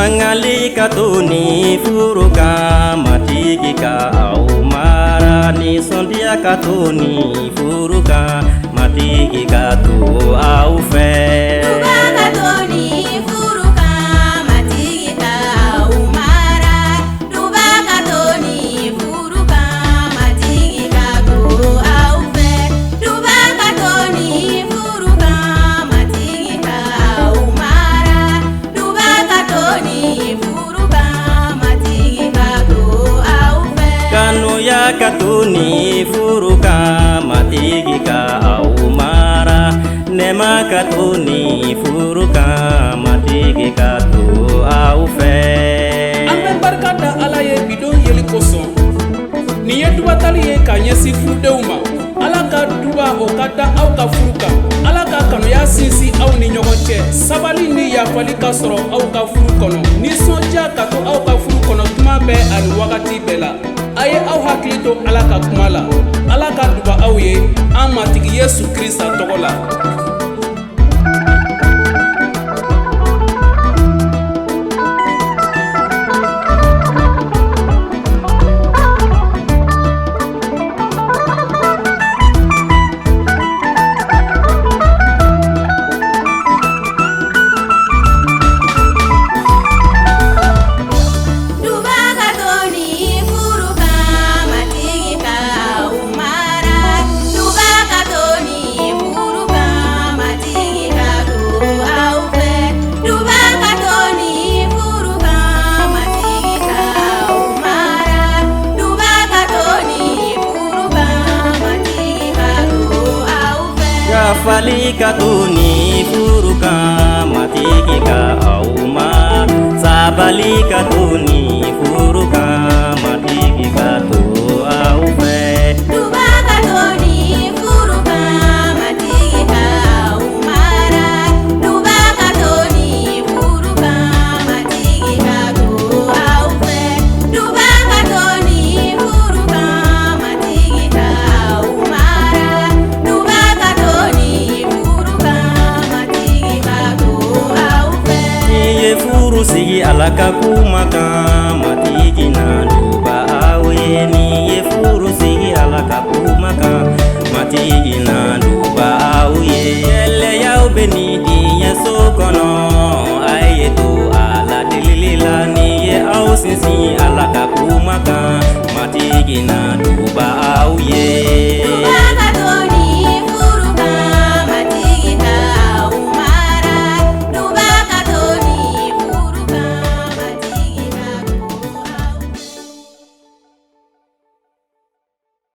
Sangali katuni furuka matigi ka au mara ni sondia katuni furuka matigi ka tu au fe. Duba katuni furuka matigi ka au mara. Duba katuni furuka matigi ka tu au fe. Duba katuni furuka matigi ka au mara. Duba katuni furuka matigi ka tu au fe. Kanu ya katuni furuka matigi ka au mara. Nema katuni furuka matigi ka tu au fe. Ambe barka da Ala ye bidon yeli koson. Ni ye duba tali ye ka ɲɛsin furudenw ma. Ala ka duba o ka da aw ka furu kan. Ala ka kanuya sinsin aw ni ɲɔgɔn cɛ. Sabali ni yafali ka sɔrɔ aw ka furu kɔnɔ. Nisɔndiya ka to aw ka furu kɔnɔ tuma bɛɛ ani wagati bɛɛ la. A ye aw hakili to Ala ka kuma la. Ala ka duba aw ye an matigi Yesu Krista tɔgɔ la. Duba katuni furuka matigi ka au mara. Duba katuni furuka matigi ka tu au fe. Duba katuni furuka matigi ka au mara. Duba katuni furuka matigi ka tu au fe. Yafali katuni furuka matigi ka au mara. Sabali katuni furuka matigi ka tu au fe. Duba katuni furuka matigi ka au mara. Duba katuni furuka matigi ka tu au fe. Duba katuni furuka matigi ka au mara. Duba katuni furuka matigi ka tu au fe. Iye furu sigi alaka kumaka matigi na duba awe. Ni ye furu sigi alaka kumaka matigi na